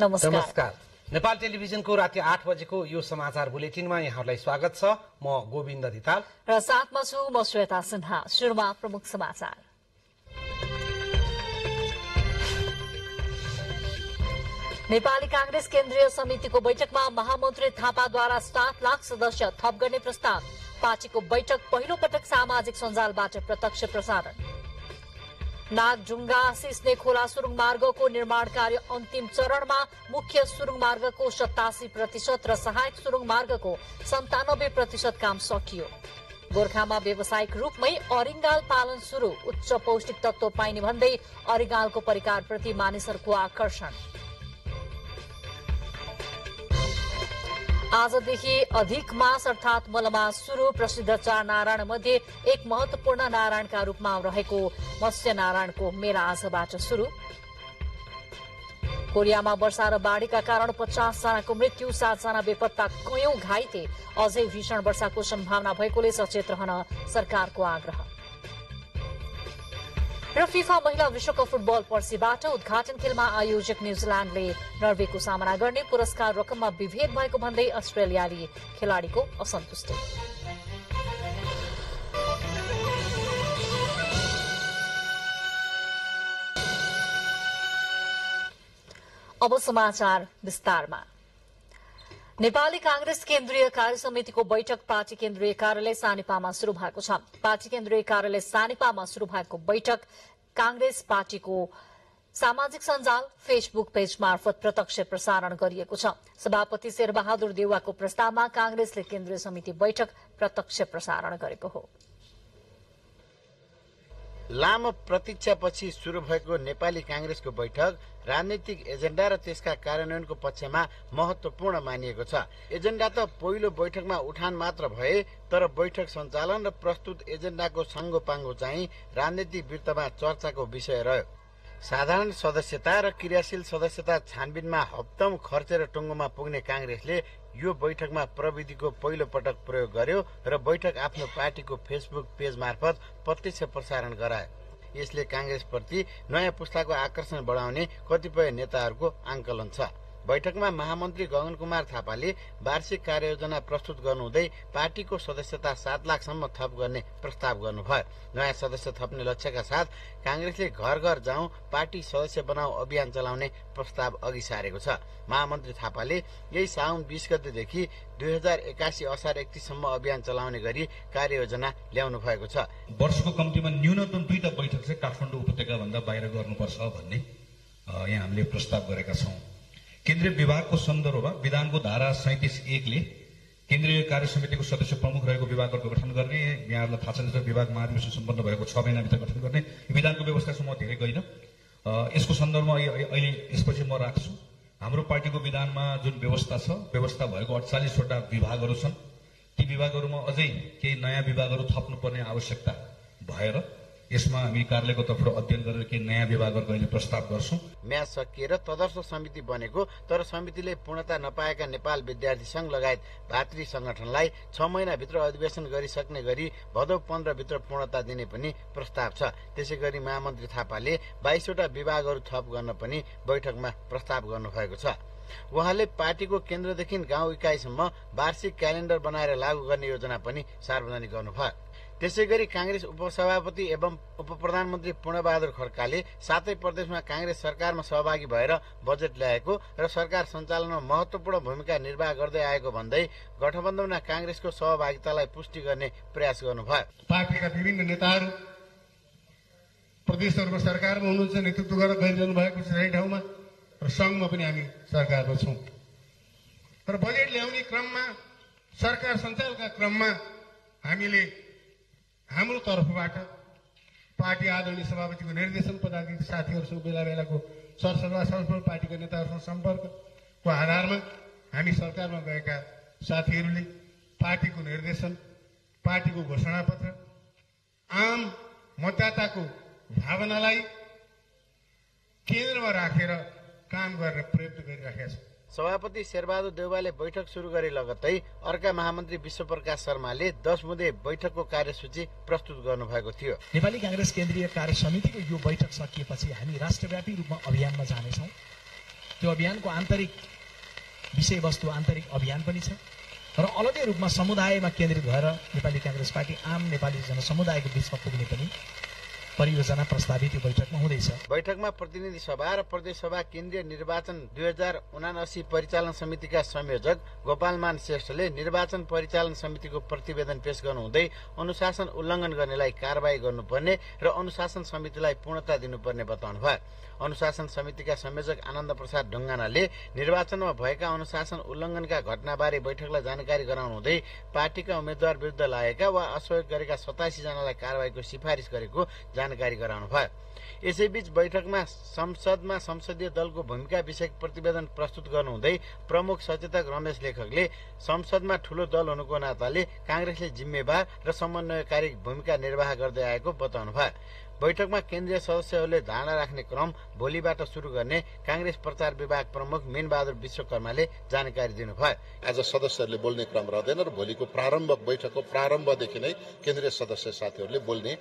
नमस्कार। नेपाल टेलिभिजनको राति 8 बजेको यो समाचार बुलेटिनमा यहाँहरूलाई स्वागत छ। म गोविन्द धिताल र साथमा छु म श्वेता सिन्हा। सुरुमा प्रमुख समाचार। नेपाली कांग्रेस केन्द्रीय समितिको बैठकमा महामन्त्री थापाद्वारा 7 लाख सदस्य थप गर्ने प्रस्ताव। पार्टीको बैठक पहिलो पटक सामाजिक सञ्जालबाट प्रत्यक्ष प्रसारण। नागढुङ्गा सिस्ने खोला सुरुङ मार्गको निर्माण कार्य अन्तिम चरणमा। मुख्य सुरुङ मार्गको 87% र सहायक सुरुङ मार्गको 97% काम सकियो। गोर्खामा व्यावसायिक रूपमै अरिङ्गाल पालन शुरू। उच्च पौष्टिक तत्व पाइने भन्दै अरिङ्गालको परिकारप्रति मानिसहरूको आकर्षण। आजदेखि अधिक मास अर्थात मलमास शुरू। प्रसिद्ध 4 नारायण मध्ये एक महत्वपूर्ण नारायणका रूपमा रहेको मत्स्य नारायणको मेला आजबाट शुरू। कोरियामा वर्षा र बाढ़ीका कारण 50 जनाको मृत्यु, 7 जना बेपत्ता, कयौं घाइते। अझै भीषण वर्षाको सम्भावना भएकोले सचेत रहन सरकारको आग्रह। र फिफा महिला विश्वकप फुटबल पर्सिबाट उद्घाटन खेलमा आयोजक न्यूजील्याण्डले नर्वेको सामना गर्ने। पुरस्कार रकममा विभेद भएको भन्दै अस्ट्रेलियाली खेलाड़ीको असन्तुष्टि। अब समाचार विस्तारमा। नेपाली कांग्रेस केन्द्रीय कार्य समितिको बैठक पार्टी केन्द्रीय कार्यालय सानेपामा शुरू भएको छ। पार्टी केन्द्रीय कार्यालय सानेपामा शुरू भएको बैठक कांग्रेस पार्टीको सामाजिक सञ्जाल फेसबुक पेज मार्फत प्रत्यक्ष प्रसारण गरिएको छ। सभापति शेरबहादुर देउवाको प्रस्तावमा कांग्रेसले केन्द्रीय समिति बैठक प्रत्यक्ष प्रसारण गरेको हो। लामो प्रतीक्षापछि शुरू भएको नेपाली कांग्रेसको बैठक राजनीतिक एजेन्डा र त्यसका कार्यान्वयनको पक्षमा महत्वपूर्ण मानिएको छ। एजेन्डा त पहिलो बैठकमा उठान मात्र भए, तर बैठक सञ्चालन र प्रस्तुत एजेन्डाको साङ्गोपाङ्गो चाहिँ राजनीतिक वृत्तमा चर्चाको विषय रह्यो। साधारण सदस्यता र क्रियाशील सदस्यता छानबिनमा हप्तौं खर्चेर टुङ्गोमा पुग्ने कांग्रेसले यो बैठकमा प्रविधिको पहिलो पटक प्रयोग गर्यो र बैठक आफ्नो पार्टीको फेसबुक पेज मार्फत प्रत्यक्ष प्रसारण गरायो। यसले कांग्रेसप्रति नयाँ पुस्ताको आकर्षण बढाउने कतिपय नेताहरूको आंकलन छ। बैठकमा महामन्त्री गगन कुमार थापाले वार्षिक कार्ययोजना प्रस्तुत गर्नुहुँदै पार्टीको सदस्यता 7 लाखसम्म थप गर्ने प्रस्ताव गर्नुभयो। नयाँ सदस्य थप्ने लक्ष्यका साथ कांग्रेसले घर घर जाउँ पार्टी सदस्य बनाऊ अभियान चलाउने प्रस्ताव अघि सारेको छ। महामन्त्री थापाले यही साउन 20 गतेदेखि 2081 असार 31 सम्म अभियान चलाउने गरी कार्ययोजना ल्याउनु भएको छ। वर्षको कम्तीमा न्यूनतम 2टा बैठक चाहिँ काठमाडौँ उपत्यका भन्दा बाहिर गर्नुपर्छ भन्ने यहाँ हामीले प्रस्ताव गरेका छौं। केन्द्रीय विभागको सन्दर्भमा विधानको धारा 37(1) ले केन्द्रीय कार्य समितिको सदस्य प्रमुख रहेको विभागहरूको गठन गर्ने। यहाँहरूलाई थाहा छ विभाग महाधिवेशन सम्पन्न भएको 6 महिनाभित्र गठन गर्ने विधानको व्यवस्थासम्म धेरै गइन। यसको सन्दर्भमा अहिले यसपछि म राख्छु। हाम्रो पार्टीको विधानमा जुन व्यवस्था छ, व्यवस्था भएको 48 वटा विभागहरू छन्। ती विभागहरूमा अझै केही नयाँ विभागहरू थप्नुपर्ने आवश्यकता भएर यसमा हामी कार्यालयको तर्फबाट अध्ययन गरेर केही नयाँ विभागहरूको अहिले प्रस्ताव गर्छौं। म्याच सकिएर तदर्थ समिति बनेको, तर समितिले पूर्णता नपाएका नेपाल विद्यार्थी संघ लगायत भातृ संगठनलाई 6 महिनाभित्र अधिवेशन गरिसक्ने गरी भदौ 15 भित्र पूर्णता दिने पनि प्रस्ताव छ। त्यसैगरी महामन्त्री थापाले 22 वटा विभागहरू थप गर्न पनि बैठकमा प्रस्ताव गर्नुभएको छ। उहाँले पार्टीको केन्द्रदेखि गाउँ इकाइसम्म वार्षिक क्यालेण्डर बनाएर लागू गर्ने योजना पनि सार्वजनिक गर्नुभयो। त्यसैगरी कांग्रेस उपसभापति एवं उपप्रधानमन्त्री पूर्णबहादुर खड्काले 7 प्रदेशमा कांग्रेस सरकारमा सहभागी भएर बजेट ल्याएको र सरकार सञ्चालनमा महत्वपूर्ण भूमिका निर्वाह गर्दै आएको भन्दै गठबन्धनमा कांग्रेसको सहभागितालाई पुष्टि गर्ने प्रयास गर्नुभयो। पार्टीका विभिन्न नेताहरू प्रदेशहरूमा सरकारमा हुनुहुन्छ, नेतृत्व गरेर गइरहनु भएको छ धेरै ठाउँमा, र संघमा पनि हामी सरकारमा छौं। तर बजेट ल्याउने क्रममा, सरकार सञ्चालनका क्रममा हामीले हाम्रो तर्फबाट पार्टी आदरणीय सभापतिको निर्देशन, पदाधिकारी साथीहरूसँग बेला बेलाको सरसल्लाह छलफल, पार्टीका नेताहरूसँग सम्पर्कको आधारमा हामी सरकारमा गएका साथीहरूले पार्टीको निर्देशन, पार्टीको घोषणापत्र, आम मतदाताको भावनालाई केन्द्रमा राखेर काम गर्ने प्रयत्न गरिराखेका छौं। सभापति शेरबहादुर देउवाले बैठक शुरू गरे लगत्तै अर्का महामन्त्री विश्वप्रकाश शर्माले 10 बुँदे बैठकको कार्यसूची प्रस्तुत गर्नुभएको थियो। नेपाली कांग्रेस केन्द्रीय कार्य समितिको यो बैठक सकिएपछि हामी राष्ट्रव्यापी रूपमा अभियानमा जानेछौं। त्यो अभियानको आन्तरिक विषयवस्तु आन्तरिक अभियान पनि छ र अलग्गै रूपमा समुदायमा केन्द्रित भएर नेपाली कांग्रेस पार्टी आम नेपाली जनसमुदायको बीचमा पुग्ने पनि परियोजना प्रस्तावित यो बैठकमा हुँदैछ। बैठकमा प्रतिनिधि सभा र प्रदेश सभा केन्द्रीय निर्वाचन 2079 परिचालन समितिका संयोजक गोपालमान श्रेष्ठले निर्वाचन परिचालन समितिको प्रतिवेदन पेश गर्नुहुँदै अनुशासन उल्लङ्घन गर्नेलाई कारबाही गर्नुपर्ने र अनुशासन समितिलाई पूर्णता दिनुपर्ने बताउनुभयो। अनुशासन समितिका संयोजक आनन्द प्रसाद ढुङ्गानाले निर्वाचनमा भएका अनुशासन उल्लङ्घनका घटनाबारे बैठकलाई जानकारी गराउनुहुँदै पार्टीका उम्मेद्वार विरुद्ध लागेका वा असहयोग गरेका 87 जनालाई कारबाहीको सिफारिस गरेको जानकारी गराउनुभयो। यसैबीच बैठकमा संसदमा संसदीय दलको भूमिका विषयक प्रतिवेदन प्रस्तुत गर्नुहुँदै प्रमुख सचेतक रमेश लेखकले संसदमा ठूलो दल हुनुको नाताले कांग्रेसले जिम्मेवार र समन्वयकारी भूमिका निर्वाह गर्दै आएको बताउनुभयो। बैठकमा केन्द्रीय सदस्यहरूले धारणा राख्ने क्रम भोलिबाट शुरू गर्ने कांग्रेस प्रचार विभाग प्रमुख मीनबहादुर विश्वकर्माले जानकारी दिनुभयो। आज सदस्यहरूले बोल्ने क्रम रहँदैन र भोलिको बैठकको प्रारम्भदेखि नै केन्द्रीय सदस्य साथीहरूले बोल्ने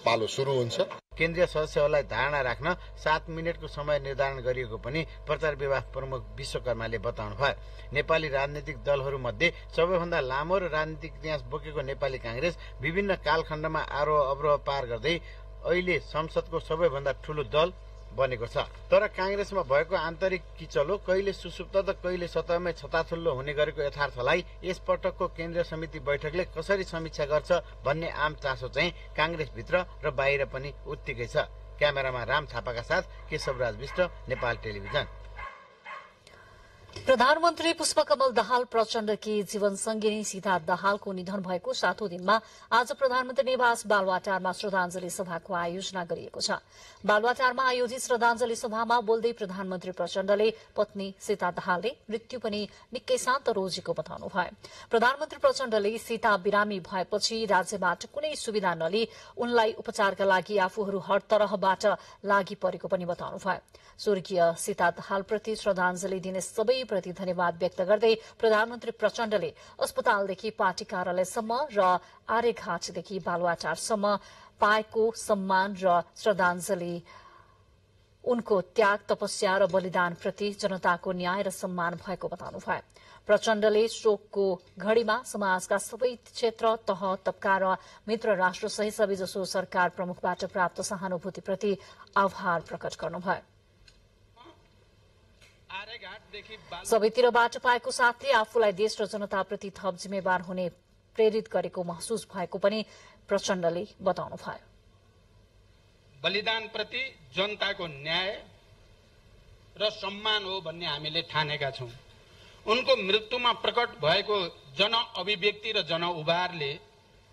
पालो सुरु हुन्छ। केन्द्रीय सदस्यहरूलाई धारणा राख्न 7 मिनटको समय निर्धारण गरिएको पनि प्रचार विभाग प्रमुख विश्वकर्माले बताउनु भयो। नेपाली राजनीतिक दलहरूमध्ये सबैभन्दा लामो र राजनीतिक इतिहास बोकेको नेपाली कांग्रेस विभिन्न कालखण्डमा आरोह अवरोह पार गर्दै अहिले संसदको सबैभन्दा ठूलो दल बनेको छ। तर कांग्रेसमा भएको आन्तरिक किचलो कहिले सुसुप्त त कहिले सतहमै छताछुल्लो हुने गरेको यथार्थलाई यस पटकको केन्द्रीय समिति बैठकले कसरी समीक्षा गर्छ भन्ने आम चासो चाहिँ कांग्रेसभित्र र बाहिर पनि उत्तिकै छ। क्यामेरामा राम थापाका साथ केशवराज विष्ट, नेपाल टेलिभिजन। प्रधानमन्त्री पुष्पकमल दाहाल प्रचण्डकी जीवन संगिनी सीता दाहालको निधन भएको 7औं दिनमा आज प्रधानमन्त्री निवास बालुवाटारमा श्रद्धाञ्जली सभाको आयोजना गरिएको छ। बालुवाटारमा आयोजित श्रद्धाञ्जली सभामा बोल्दै प्रधानमन्त्री प्रचण्डले पत्नी सीता दाहालले मृत्यु पनि निकै शान्त रोजेको बताउनुभयो। प्रधानमन्त्री प्रचण्डले सीता बिरामी भएपछि राज्यबाट कुनै सुविधा नलिई उनलाई उपचारका लागि आफूहरू हर तरहबाट लागि परेको पनि बताउनुभयो। स्वर्गीय सीता दाहालप्रति श्रद्धाञ्जली दिने सबैप्रति धन्यवाद व्यक्त गर्दै प्रधानमन्त्री प्रचण्डले अस्पतालदेखि पार्टी कार्यालयसम्म र आर्यघाटदेखि बालुवाटारसम्म पाएको सम्मान र श्रद्धाञ्जली उनको त्याग, तपस्या र बलिदानप्रति जनताको न्याय र सम्मान भएको बताउनुभयो। प्रचण्डले शोकको घड़ीमा समाजका सबै क्षेत्र, तह, तबका र मित्र राष्ट्रसहित सबैजसो सरकार प्रमुखबाट प्राप्त सहानुभूतिप्रति आभार प्रकट गर्नुभयो। सबैतिरबाट पाएको साथले आफूलाई देश र जनताप्रति थप जिम्मेवार हुने प्रेरित गरेको महसुस भएको पनि प्रचण्डले बताउनुभयो। बलिदानप्रति जनताको न्याय र सम्मान हो भन्ने हामीले ठानेका छौं। उनको मृत्युमा प्रकट भएको जन अभिव्यक्ति र जन उभारले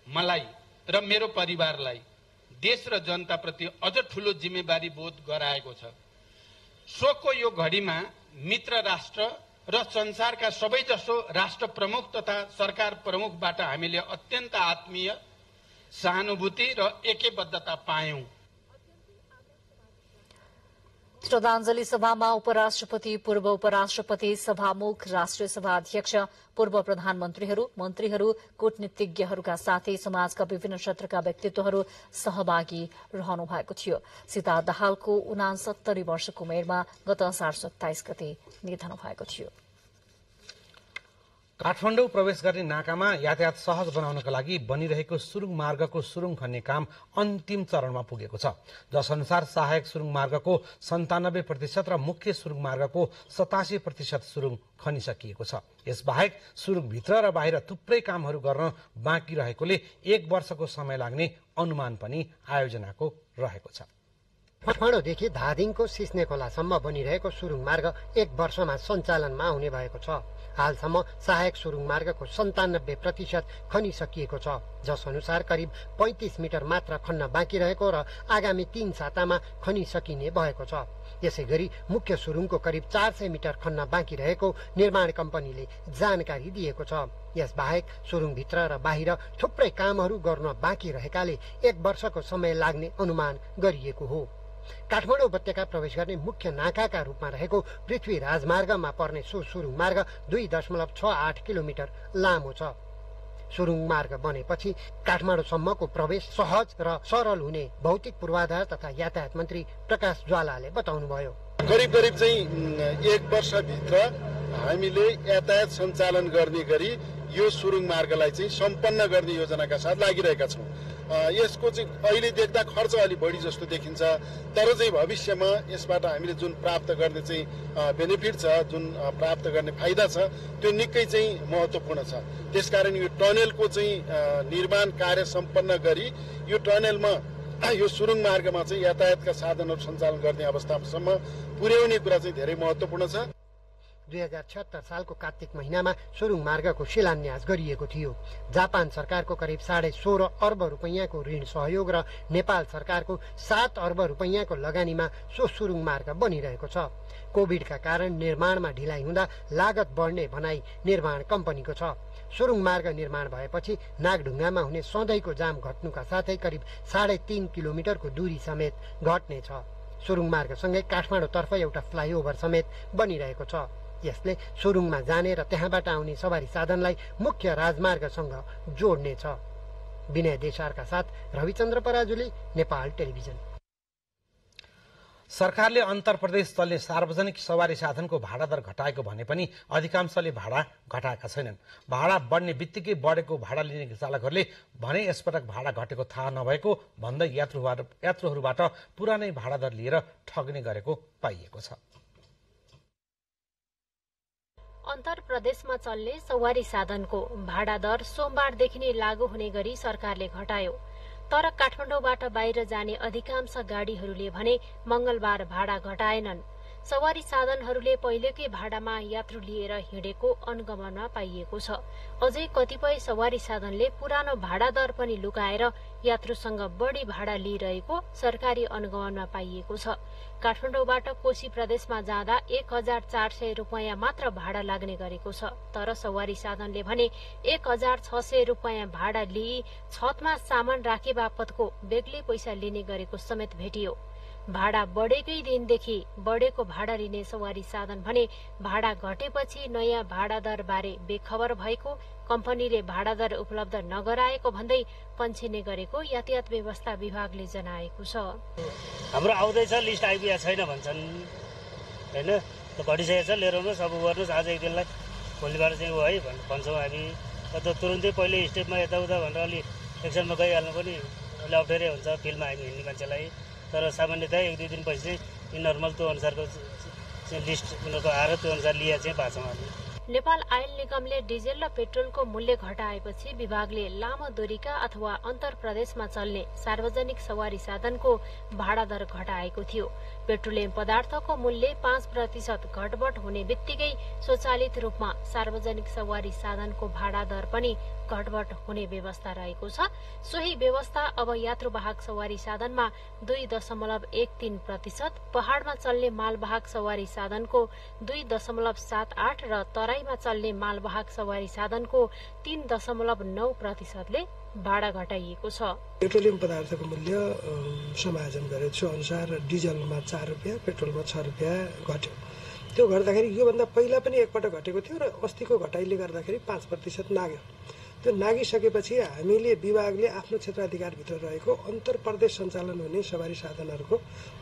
मलाई र मेरो परिवारलाई देश र जनताप्रति अझ ठूलो जिम्मेवारी बोध गराएको छ। शोकको यो घडीमा मित्र राष्ट्र र संसारका सबैजसो राष्ट्र प्रमुख तथा सरकार प्रमुखबाट हामीले अत्यन्त आत्मीय सहानुभूति र एकबद्धता पायौं। श्रद्धाञ्जली सभामा उपराष्ट्रपति, पूर्व उपराष्ट्रपति, सभामुख, राष्ट्रिय सभा अध्यक्ष, पूर्व प्रधानमन्त्रीहरू, मन्त्रीहरू, कूटनीतिज्ञहरूका साथै समाजका विभिन्न क्षेत्रका व्यक्तित्वहरू सहभागी रहनु भएको थियो। सीता दाहालको 69 वर्षको उमेरमा गत असार 27 गते निधन भएको थियो। काठमाडौँ प्रवेश गर्ने नाकामा यातायात सहज बनाउनका लागि बनिरहेको सुरुङ मार्गको सुरुङ खन्ने काम अन्तिम चरणमा पुगेको छ। जसअनुसार सहायक सुरुङ मार्गको 97% र मुख्य सुरुङ मार्गको 87% सुरुङ खनिसकिएको छ। यसबाहेक सुरुङभित्र र बाहिर थुप्रै कामहरू गर्न बाँकी रहेकोले 1 वर्षको समय लाग्ने अनुमान पनि आयोजनाको रहेको छ। काठमाडौँदेखि धादिङको सिस्ने खोलासम्म बनिरहेको सुरुङ मार्ग 1 वर्षमा सञ्चालनमा हुने भएको छ। हालसम्म सहायक सुरुङ मार्गको 97% खनिसकिएको छ। जस अनुसार करिब 35 मिटर मात्र खन्न बाँकी रहेको र आगामी 3 सातामा खनिसकिने भएको छ। यसैगरी मुख्य सुरुङको करिब 400 मिटर खन्न बाँकी रहेको निर्माण कम्पनीले जानकारी दिएको छ। यसबाहेक सुरुङभित्र र बाहिर थुप्रै कामहरू गर्न बाँकी रहेकाले 1 वर्षको समय लाग्ने अनुमान गरिएको हो। काठमाडौँ उपत्यका प्रवेश गर्ने मुख्य नाकाका रूपमा रहेको पृथ्वी राजमार्गमा पर्ने सो सुरुङ मार्ग 2.68 किलोमिटर लामो छ। सुरुङ मार्ग बनेपछि काठमाडौँसम्मको प्रवेश सहज र सरल हुने भौतिक पूर्वाधार तथा यातायात मन्त्री प्रकाश ज्वालाले बताउनुभयो। करिब करिब चाहिँ 1 वर्षभित्र हामीले यातायात सञ्चालन गर्ने गरी यो सुरुङ मार्गलाई चाहिँ सम्पन्न गर्ने योजनाका साथ लागिरहेका छौँ। यसको चाहिँ अहिले देख्दा खर्च अलि बढी जस्तो देखिन्छ, तर चाहिँ भविष्यमा यसबाट हामीले जुन प्राप्त गर्ने चाहिँ बेनिफिट छ, जुन प्राप्त गर्ने फाइदा छ, त्यो निकै चाहिँ महत्त्वपूर्ण छ। त्यसकारण यो टनेलको चाहिँ निर्माण कार्य सम्पन्न गरी यो टनेलमा यो सुरुङ मार्गमा चाहिँ यातायातका साधनहरू सञ्चालन गर्ने अवस्थासम्म पुर्याउने कुरा चाहिँ धेरै महत्त्वपूर्ण छ। 2076 सालको कार्तिक महिनामा सुरुङ मार्गको शिलान्यास गरिएको थियो। जापान सरकारको करिब 16.5 अर्ब रुपैयाँको ऋण सहयोग र नेपाल सरकारको 7 अर्ब रुपैयाँको लगानीमा सो सुरुङ मार्ग बनिरहेको छ। कोभिडका कारण निर्माणमा ढिलाइ हुँदा लागत बढ्ने भनाई निर्माण कम्पनीको छ। सुरुङ मार्ग निर्माण भएपछि नागढुङ्गामा हुने सधैँको जाम घट्नुका साथै करिब 3.5 किलोमिटरको दूरी समेत घट्नेछ। सुरुङ मार्गसँगै काठमाडौँतर्फ एउटा फ्लाइओभर समेत बनिरहेको छ। यसले सुरुङमा जाने र त्यहाँबाट आउने सवारी साधनलाई मुख्य राजमार्गसँग जोड्नेछ। विनय देसारका साथ रविचन्द्र पराजुली, नेपाल टेलिभिजन। सरकारले अन्तरप्रदेश चल्ने सार्वजनिक सवारी साधनको भाडा दर घटाएको भने पनि अधिकांशले भाडा घटाएका छैनन्। भाडा बढ्ने बित्तिकै बढेको भाडा लिने चालकहरूले भने यसपटक भाडा घटेको थाहा नभएको भन्दै यात्रुहरूबाट पुरानै भाडा दर लिएर ठग्ने गरेको पाइएको छ। अन्तर प्रदेशमा चल्ने सवारी साधनको भाडा दर सोमबारदेखि नै लागू हुने गरी सरकारले घटायो। तर काठमाडौँबाट बाहिर जाने अधिकांश गाडीहरूले भने मंगलबार भाडा घटाएनन्। सवारी साधनहरूले पहिलेकै भाडामा यात्रु लिएर हिँडेको अनुगमनमा पाइएको छ। अझै कतिपय सवारी साधनले पुरानो भाडा दर पनि लुकाएर यात्रुसँग बढी भाडा लिइरहेको सरकारी अनुगमनमा पाइएको छ। काठमाडौँबाट कोशी प्रदेशमा जाँदा 1400 रुपैयाँ मात्र भाडा लाग्ने गरेको छ। तर सवारी साधनले भने 1600 रुपैयाँ भाडा लिई छतमा सामान राखे बापतको बेग्लै पैसा लिने गरेको समेत भेटियो। भाडा बढेकै दिनदेखि बढेको भाडा लिने सवारी साधन भने भाडा घटेपछि नयाँ भाडा दर बारे बेखबर भएको, कम्पनीले भाडा दर उपलब्ध नगराएको भन्दै पन्छिने गरेको यातायात व्यवस्था विभागले जनाएको छ। हाम्रो आउँदैछ लिस्ट आइपुगेको छैन भन्छन् हैन, त घटिसकेको छ, लिएर आउनुहोस्, अब गर्नुहोस् आज एक दिनलाई, भोलिबाट चाहिँ हो है भन्छौँ हामी। त तुरुन्तै पहिले स्टेपमा यताउता भनेर अलि एक्सनमा गइहाल्नु पनि अलि अप्ठ्यारै हुन्छ फिल्डमा हामी हिँड्ने मान्छेलाई। तर सामान्यतया 1-2 दिनपछि चाहिँ नर्मल त्यो अनुसारको लिस्ट उनीहरूको आएर त्यो अनुसार लिएर चाहिँ पाछौँ हामी। नेपाल आयल निगमले डिजेल र पेट्रोलको मूल्य घटाएपछि विभागले लामो दूरीका अथवा अन्तर प्रदेशमा चल्ने सार्वजनिक सवारी साधनको भाडा दर घटाएको थियो। पेट्रोलियम पदार्थको मूल्य 5% घटबढ हुने बित्तिकै स्वचालित रूपमा सार्वजनिक सवारी साधनको भाडा दर पनि घटबढ हुने व्यवस्था रहेको छ। सोही व्यवस्था अब यात्रुवाहक सवारी साधनमा 2.13%, पहाड़मा चल्ने मालवाहक सवारी साधनको 2.78 र तराईमा चल्ने मालवाहक सवारी साधनको 3.9%ले भाडा घटाइएको छ। पेट्रोलियम पदार्थको मूल्य समायोजन गरेको छु अनुसार डिजलमा 4 रुपियाँ, पेट्रोलमा 6 रुपियाँ घट्यो। त्यो गर्दाखेरि योभन्दा पहिला पनि एकपटक घटेको थियो र अस्तिको घटाइले गर्दाखेरि 5% नाग्यो। त्यो नागिसकेपछि हामीले विभागले आफ्नो क्षेत्राधिकारभित्र रहेको अन्तर प्रदेश सञ्चालन हुने सवारी साधनहरूको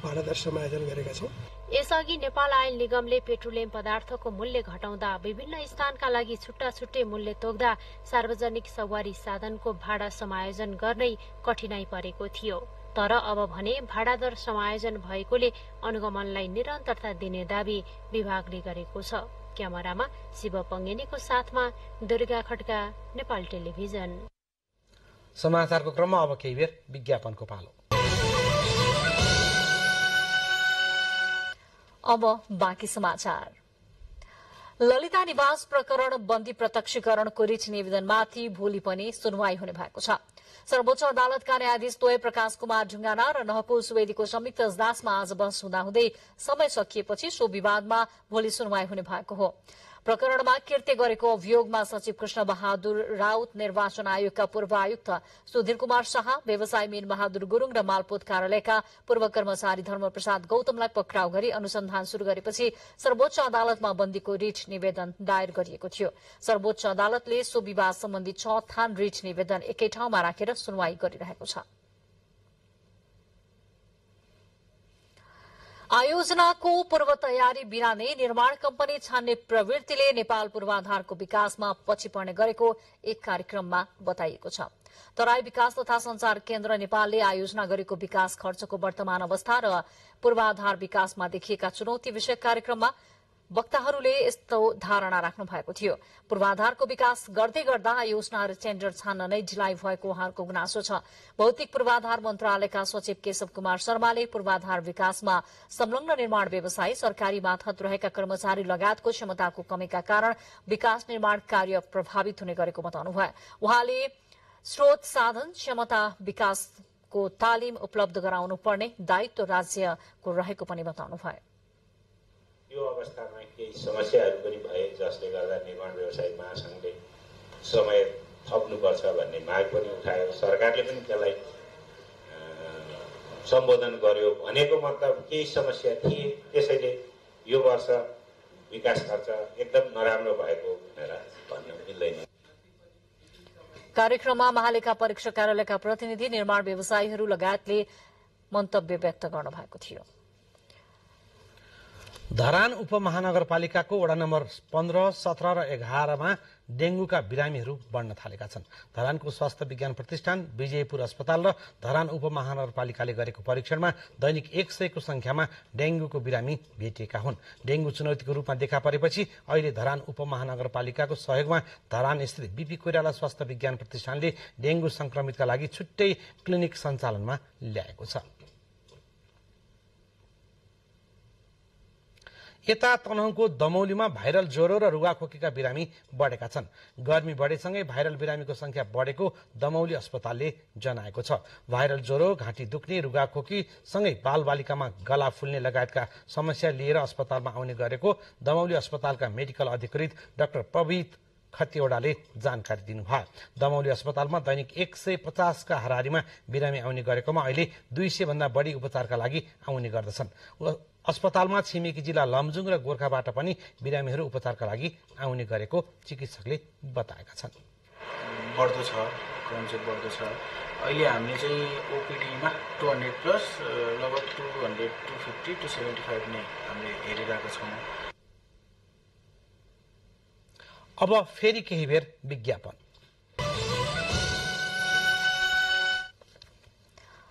भाडा दर समायोजन गरेका छौँ। यसअघि नेपाल आयल निगमले पेट्रोलियम पदार्थको मूल्य घटाउँदा विभिन्न स्थानका लागि छुट्टा छुट्टै मूल्य तोक्दा सार्वजनिक सवारी साधनको भाडा समायोजन गर्नै कठिनाई परेको थियो। तर अब भने भाडा दर समायोजन भएकोले अनुगमनलाई निरन्तरता दिने दावी विभागले गरेको छ। क्यामेरामा शिव पंगेनीको साथमा दुर्गा खड्का, नेपाल टेलिभिजन। समाचारको क्रममा अब केही बेर विज्ञापनको पालो। अब बाँकी समाचार। ललिता निवास प्रकरण बन्दी प्रत्यक्षीकरणको रिट निवेदनमाथि भोलि पनि सुनवाई हुने भएको छ। सर्वोच्च अदालतका न्यायाधीश तोय प्रकाश कुमार ढुङ्गाना र नहकुल सुवेदीको संयुक्त इजलासमा आज बहस हुँदाहुँदै समय सकिएपछि सो विवादमा भोलि सुनवाई हुने भएको हो। प्रकरणमा कृत्य गरेको अभियोगमा सचिव कृष्ण बहादुर राउत, निर्वाचन आयोगका पूर्व आयुक्त सुधीर कुमार शाह, व्यवसायी मीन बहादुर गुरूङ र मालपोत कार्यालयका पूर्व कर्मचारी धर्मप्रसाद गौतमलाई पक्राउ गरी अनुसन्धान शुरू गरेपछि सर्वोच्च अदालतमा बन्दीको रिट निवेदन दायर गरिएको थियो। सर्वोच्च अदालतले सो विवाद सम्बन्धी 6 थान रिट निवेदन एकै ठाउँमा राखेर सुनवाई गरिरहेको छ। आयोजनाको पूर्व तयारी बिना नै निर्माण कम्पनी छान्ने प्रवृत्तिले नेपाल पूर्वाधारको विकासमा पछि पर्ने गरेको एक कार्यक्रममा बताइएको छ। तराई विकास तथा संचार केन्द्र नेपालले आयोजना गरेको विकास खर्चको वर्तमान अवस्था र पूर्वाधार विकासमा देखिएका चुनौती विषयक कार्यक्रममा वक्ताहरूले यस्तो धारणा राख्नु भएको थियो। पूर्वाधारको विकास गर्दै गर्दा योजना र टेन्डर छान्न नै ढिलाइ भएको उहाँहरूको गुनासो छ। भौतिक पूर्वाधार मन्त्रालयका सचिव केशव कुमार शर्माले पूर्वाधार विकासमा संलग्न निर्माण व्यवसायी, सरकारी मातहत रहेका कर्मचारी लगायतको क्षमताको कमीका कारण विकास निर्माण कार्य प्रभावित हुने गरेको बताउनुभयो। उहाँले स्रोत, साधन, क्षमता विकासको तालिम उपलब्ध गराउनु पर्ने दायित्व राज्यको रहेको पनि बताउनुभयो। यो अवस्थामा केही समस्याहरू पनि भए जसले गर्दा निर्माण व्यवसायी महासंघले समय थप्नुपर्छ भन्ने माग पनि उठायो। सरकारले पनि त्यसलाई सम्बोधन गर्यो। भनेको मतलब केही समस्या थिए, त्यसैले यो वर्ष विकास खर्च एकदम नराम्रो भएको भनेर भन्न मिल्दैन। कार्यक्रममा महालेखा परीक्षक कार्यालयका प्रतिनिधि, निर्माण व्यवसायीहरू लगायतले मन्तव्य व्यक्त गर्नु भएको थियो। धरान उपमहानगरपालिकाको वडा नम्बर 15, 17 र 11 मा डेंगूका बिरामीहरू बढ्न थालेका छन्। धरानको स्वास्थ्य विज्ञान प्रतिष्ठान, विजयपुर अस्पताल र धरान उपमहानगरपालिकाले गरेको परीक्षणमा दैनिक 100 को संख्यामा डेंगूको बिरामी भेटिएका हुन्। डेंगू चुनौतीको रूपमा देखा परेपछि अहिले धरान उपमहानगरपालिकाको सहयोगमा धरान स्थित बीपी कोइराला स्वास्थ्य विज्ञान प्रतिष्ठानले डेंगू संक्रमितका लागि छुट्टै क्लिनिक सञ्चालनमा ल्याएको छ। यता तनहुँको दमौलीमा भाइरल ज्वरो र रुगाखोकीका बिरामी बढेका छन्। गर्मी बढेसँगै भाइरल बिरामीको संख्या बढेको दमौली अस्पतालले जनाएको छ। भाइरल ज्वरो, घाँटी दुख्ने, रुगाखोकी सँगै बालबालिकामा गला फुल्ने लगायतका समस्या लिएर अस्पतालमा आउने गरेको दमौली अस्पतालका मेडिकल अधिकृत डाक्टर प्रवीत खतिवड़ाले जानकारी दिनुभयो। दमौली अस्पतालमा दैनिक 150 का हाराहारीमा बिरामी आउने गरेकोमा अहिले 200 भन्दा बढी उपचारका लागि आउने गर्दछन्। अस्पतालमा छिमेकी जिल्ला लमजुङ र गोर्खाबाट पनि बिरामीहरू उपचारका लागि आउने गरेको चिकित्सकले बताएका छन्। बढ्दो छ, क्रम चाहिँ बढ्दो छ। अहिले हामीले चाहिँ ओपीडीमा 200 प्लस लगभग 200, 250 to 75 नै हामीले हेरिरहेका छौँ। अब फेरि केही बेर विज्ञापन।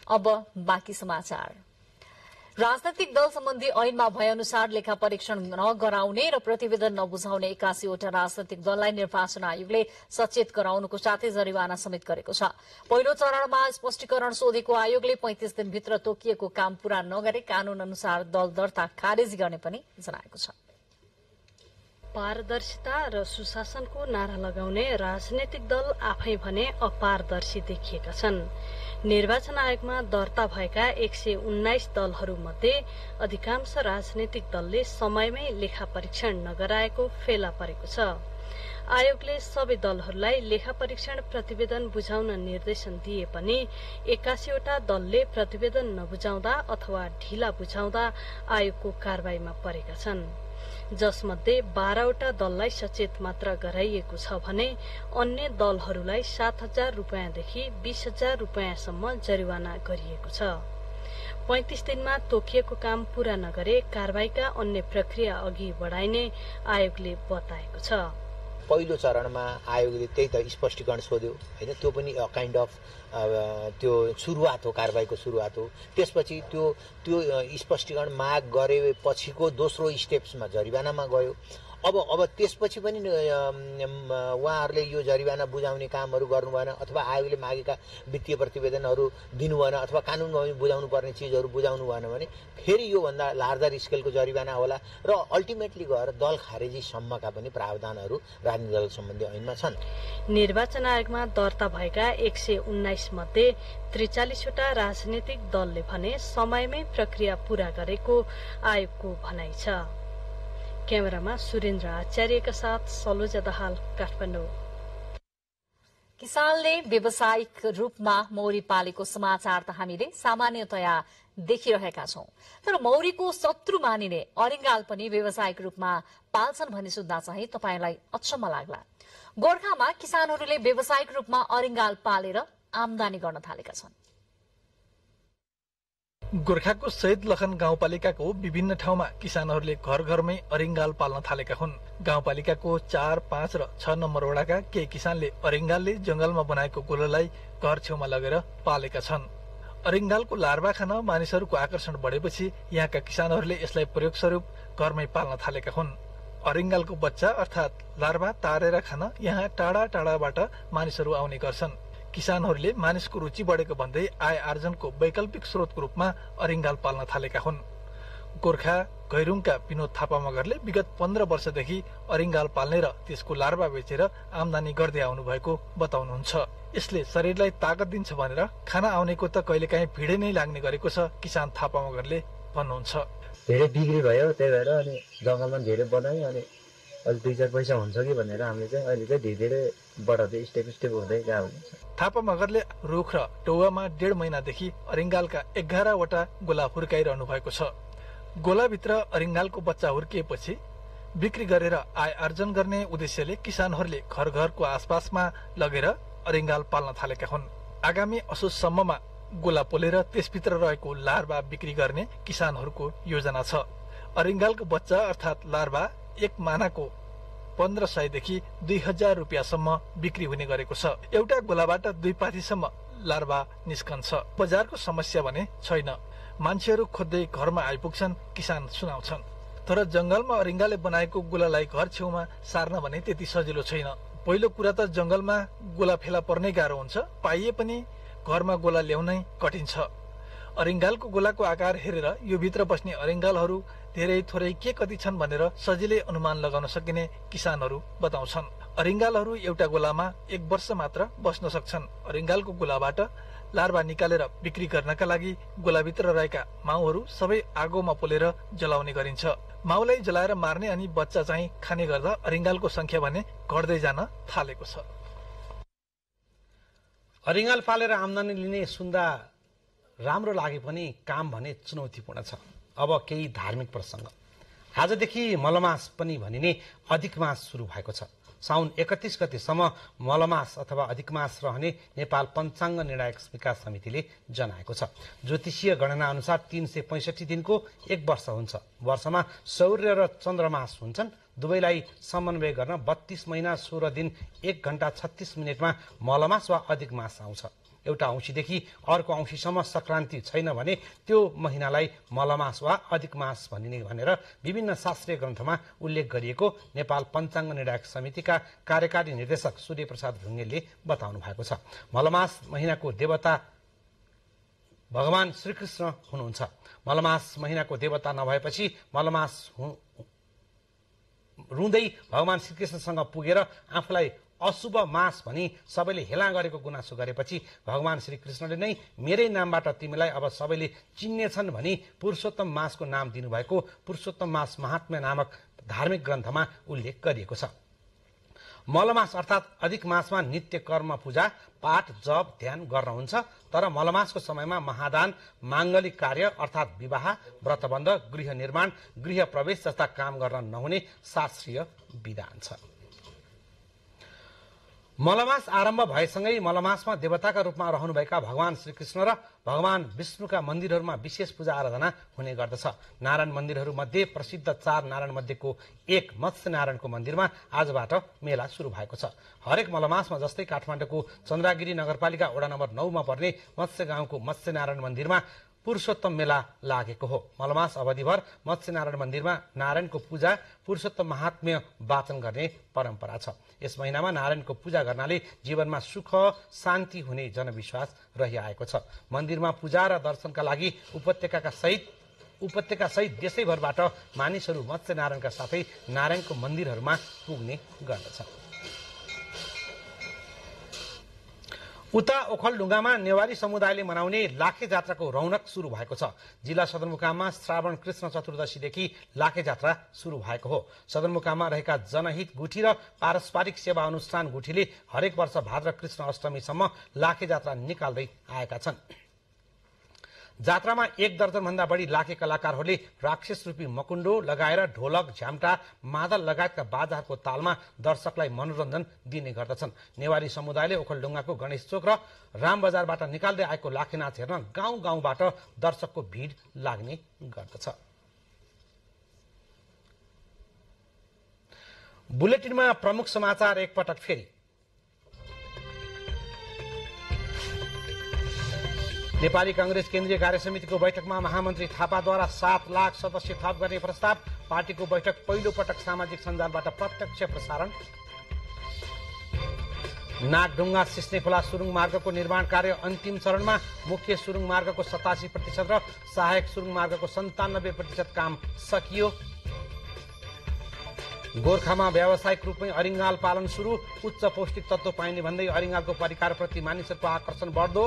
अब बाँकी समाचार। राजनैतिक दल सम्बन्धी ऐनमा भएअनुसार लेखा परीक्षण नगराउने र प्रतिवेदन नबुझाउने 81वटा राजनैतिक दललाई निर्वाचन आयोगले सचेत गराउनुको साथै जरिवाना समेत गरेको छ। पहिलो चरणमा स्पष्टीकरण सोधेको आयोगले 35 दिनभित्र तोकिएको काम पूरा नगरे कानून अनुसार दल दर्ता खारेज गर्ने पनि जनाएको छ। पारदर्शिता र सुशासनको नारा लगाउने राजनैतिक दल आफै भने अपारदर्शी देखिएका छन्। निर्वाचन आयोगमा दर्ता भएका 119 दलहरूमध्ये अधिकांश राजनैतिक दलले समयमै लेखा परीक्षण नगराएको फेला परेको छ। आयोगले सबै दलहरूलाई लेखा परीक्षण प्रतिवेदन बुझाउन निर्देशन दिए पनि 81वटा दलले प्रतिवेदन नबुझाउँदा अथवा ढिला बुझाउँदा आयोगको कारबाहीमा परेका छन्। जसमध्ये 12वटा दललाई सचेत मात्र गराइएको छ भने अन्य दलहरूलाई 7,000 रुपैयाँदेखि 20,000 रुपैयाँसम्म जरिवाना गरिएको छ। 35 दिनमा तोकिएको काम पूरा नगरे कारबाहीका अन्य प्रक्रिया अघि बढाइने आयोगले बताएको छ। पहिलो चरणमा आयोगले त्यही त स्पष्टीकरण सोध्यो हैन, त्यो पनि काइन्ड अफ त्यो सुरुवात हो, कारबाहीको सुरुवात हो। त्यसपछि त्यो स्पष्टीकरण माग गरेपछिको दोस्रो स्टेप्समा जरिवानामा गयो। अब त्यसपछि पनि उहाँहरूले यो जरिवाना बुझाउने कामहरू गर्नु भएन अथवा आयोगले मागेका वित्तीय प्रतिवेदनहरू दिनु भएन अथवा कानुनमा बुझाउनु पर्ने चिजहरू बुझाउनु भएन भने फेरि योभन्दा लार्जर स्केलको जरिवाना होला र अल्टिमेटली गएर दल खारेजी सम्मका पनि प्रावधानहरू राजनीतिक दल सम्बन्धी ऐनमा छन्। निर्वाचन आयोगमा दर्ता भएका 119 मध्ये 43वटा राजनीतिक दलले भने समयमै प्रक्रिया पूरा गरेको आयोगको भनाइ छ। क्यामेरामा सुरेन्द्र आचार्यका साथ सलोजा दाहाल, काठमाडौँ। किसानले व्यावसायिक रूपमा मौरी पालेको समाचार त हामीले सामान्यतया देखिरहेका छौं, तर मौरीको शत्रु मानिने अरिङ्गाल पनि व्यावसायिक रूपमा पाल्छन् भन्ने सुन्दा चाहिँ तपाईलाई अचम्म लाग्ला। गोर्खामा किसानहरूले व्यावसायिक रूपमा अरिङ्गाल पालेर आमदानी गर्न थालेका छन्। गोर्खाको शहीद लखन गाउँपालिकाको विभिन्न ठाउँमा किसानहरूले घर घरमै अरिङ्गाल पाल्न थालेका हुन्। गाउँपालिकाको 4, 5 र 6 नम्बर वडाका केही किसानले अरिङ्गालले जंगलमा बनाएको गोलोलाई घर छेउमा लगेर पालेका छन्। अरिङ्गालको लार्वा खान मानिसहरूको आकर्षण बढेपछि यहाँका किसानहरूले यसलाई प्रयोग स्वरूप घरमै पाल्न थालेका हुन्। अरिङ्गालको बच्चा अर्थात् लार्वा तारेर खान यहाँ टाढा टाढाबाट मानिसहरू आउने गर्छन्। किसानहरूले मानिसको रुचि बढेको भन्दै आय आर्जनको वैकल्पिक स्रोतको रूपमा अरिङ्गाल पाल्न थालेका हुन्। गोर्खा गैरुङका विनोद थापा मगरले विगत 15 वर्षदेखि अरिङ्गाल पाल्ने र त्यसको लार्वा बेचेर आमदानी गर्दै आउनु भएको बताउनुहुन्छ। यसले शरीरलाई ताकत दिन्छ भनेर खाना आउनेको त कहिलेकाहीँ भिडै नै लाग्ने गरेको छ किसान थापा मगरले भन्नुहुन्छ। धेरै बिक्री भयो, त्यही भएर अनि जङ्गलमा धेरै बनायो, अनि अहिले 2-4 पैसा हुन्छ कि भनेर हामीले चाहिँ अहिले चाहिँ धीरे बढाउँदै स्टेप हुँदै गएको हुन्छ। थापा मगरले रुख र टौवामा 1.5 महिनादेखि अरिङ्गालका 11वटा गोला हुर्काइरहनु भएको छ। गोलाभित्र अरिङ्गालको बच्चा हुर्किएपछि बिक्री गरेर आय आर्जन गर्ने उद्देश्यले किसानहरूले घर घरको आसपासमा लगेर अरिङ्गाल पाल्न थालेका हुन्। आगामी असोजसम्ममा गोला पोलेर त्यसभित्र रहेको लार्वा बिक्री गर्ने किसानहरूको योजना छ। अरिङ्गालको बच्चा अर्थात् लार्वा एक मानाको 1500 देखि 2000 रुपियाँसम्म बिक्री हुने गरेको छ। एउटा गोलाबाट 2 पाथीसम्म लार्वा निस्कन्छ। बजारको समस्या भने छैन। मान्छेहरू खोज्दै घरमा आइपुग्छन्, किसान सुनाउँछन्। तर जंगलमा अरिङ्गाले बनाएको गोलालाई घर छेउमा सार्न भने त्यति सजिलो छैन। पहिलो कुरा त जंगलमा गोला फेला पर्नै गाह्रो हुन्छ, पाइए पनि घरमा गोला ल्याउनै कठिन छ। अरिङ्गालको गोलाको आकार हेरेर यो भित्र बस्ने अरिङ्गालहरू धेरै थोरै के कति छन् भनेर सजिलै अनुमान लगाउन सकिने किसानहरू बताउँछन्। अरिङ्गालहरू एउटा गोलामा 1 वर्ष मात्र बस्न सक्छन्। अरिङ्गालको गोलाबाट लार्वा निकालेर बिक्री गर्नका लागि गोलाभित्र रहेका माउहरू सबै आगोमा पोलेर जलाउने गरिन्छ। माउलाई जलाएर मार्ने अनि बच्चा चाहिँ खाने गर्दा अरिङ्गालको संख्या भने घट्दै जान थालेको छ। अरिङ्गाल पालेर आमदानी लिने सुन्दा राम्रो लागे पनि काम भने चुनौतीपूर्ण छ। अब केही धार्मिक प्रसंग। आजदेखि मलमास पनि भनिने अधिक मास सुरु भएको छ। साउन 31 गतेसम्म मलमास अथवा अधिक मास रहने नेपाल पञ्चाङ्ग निर्णायक विकास समितिले जनाएको छ। ज्योतिषीय गणना अनुसार 365 दिनको 1 वर्ष हुन्छ। वर्षमा सौर्य र चन्द्रमास हुन्छन्। दुवैलाई समन्वय गर्न 32 महिना 16 दिन 1 घण्टा 36 मिनटमा मलमास वा अधिक मास आउँछ। एउटा औँसीदेखि अर्को औँसीसम्म संक्रान्ति छैन भने त्यो महिनालाई मलमास वा अधिक मास भनिने भनेर विभिन्न शास्त्रीय ग्रन्थमा उल्लेख गरिएको नेपाल पञ्चाङ्ग निर्णायक समितिका कार्यकारी निर्देशक सूर्य प्रसाद ढुङ्गेलले बताउनु भएको छ। मलमास महिनाको देवता भगवान श्रीकृष्ण हुनुहुन्छ। मलमास महिनाको देवता नभएपछि मलमास रुँदै भगवान श्रीकृष्णसँग पुगेर आफूलाई अशुभ मास भनी सबैले हेला गरेको गुनासो गरेपछि भगवान श्रीकृष्णले नै मेरै नामबाट तिमीलाई अब सबैले चिन्नेछन् भनी पुरुषोत्तम मासको नाम दिनुभएको पुरुषोत्तम मास महात्म्य नामक धार्मिक ग्रन्थमा उल्लेख गरिएको छ। मलमास अर्थात् अधिक मासमा नित्य कर्म पूजा पाठ जप ध्यान गर्न हुन्छ। तर मलमासको समयमा महादान माङ्गलिक कार्य अर्थात् विवाह व्रतबन्ध गृह निर्माण गृह प्रवेश जस्ता काम गर्न नहुने शास्त्रीय विधान छ। मलमास आरम्भ भएसँगै मलमासमा देवताका रूपमा रहनुभएका भगवान श्रीकृष्ण र भगवान विष्णुका मन्दिरहरूमा विशेष पूजा आराधना हुने गर्दछ। नारायण मन्दिरहरू मध्ये प्रसिद्ध 4 नारायण मध्येको एक मत्स्य नारायणको मन्दिरमा आजबाट मेला सुरु भएको छ। हरेक मलमासमा जस्तै काठमाडौँको चन्द्रागिरी नगरपालिका वडा नम्बर 9 मा पर्ने मत्स्य गाउँको मत्स्य नारायण मन्दिरमा पुरुषोत्तम मेला लागेको हो। मलमास अवधिभर मत्स्य नारायण मन्दिरमा नारायणको पूजा पुरुषोत्तम महात्म्य वाचन गर्ने परम्परा छ। यस महिनामा नारायणको पूजा गर्नाले जीवनमा सुख शान्ति हुने जनविश्वास रहिआएको छ। मन्दिरमा पूजा र दर्शनका लागि उपत्यका सहित देशैभरबाट मानिसहरू मत्स्य नारायणका साथै नारायणको मन्दिरहरूमा पुग्ने गर्दछ। उता ओखलढुङ्गामा नेवारी समुदायले मनाउने लाखे जात्राको रौनक सुरु भएको छ। जिल्ला सदरमुकाममा श्रावण कृष्ण चतुर्दशीदेखि लाखे जात्रा सुरु भएको हो। सदरमुकाममा रहेका जनहित गुठी र पारस्परिक सेवा अनुष्ठान गुठीले हरेक वर्ष भाद्र कृष्ण अष्टमीसम्म लाखे जात्रा निकाल्दै आएका छन्। जात्रामा 1 दर्जन भन्दा बढी लाखे कलाकारहरूले राक्षस रूपी मकुण्डो लगाएर ढोलक, झ्याम्टा, मादल लगायतका बाजाहरूको तालमा दर्शकलाई मनोरञ्जन दिने गर्दछन्। नेवारी समुदायले ओखलढुङ्गाको गणेश चोक र राम बजारबाट निकाल्दै आएको लाखे नाच हेर्न गाउँ गाउँबाट दर्शकको भिड लाग्ने गर्दछ। बुलेटिनमा प्रमुख समाचार एकपटक फेरि। नेपाली कांग्रेस केन्द्रीय कार्य समितिको बैठकमा महामन्त्री थापाद्वारा 7 लाख सदस्य थप गर्ने प्रस्ताव। पार्टीको बैठक पहिलो पटक सामाजिक सञ्जालबाट प्रत्यक्ष प्रसारण। नागढुङ्गा सिस्ने खोला सुरुङ मार्गको निर्माण कार्य अन्तिम चरणमा। मुख्य सुरुङ मार्गको 87% र सहायक सुरुङ मार्गको 97% काम सकियो। गोर्खामा व्यावसायिक रूपमै अरिङ्गाल पालन सुरु। उच्च पौष्टिक तत्त्व पाइने भन्दै अरिङ्गालको परिकारप्रति मानिसहरूको आकर्षण बढ्दो।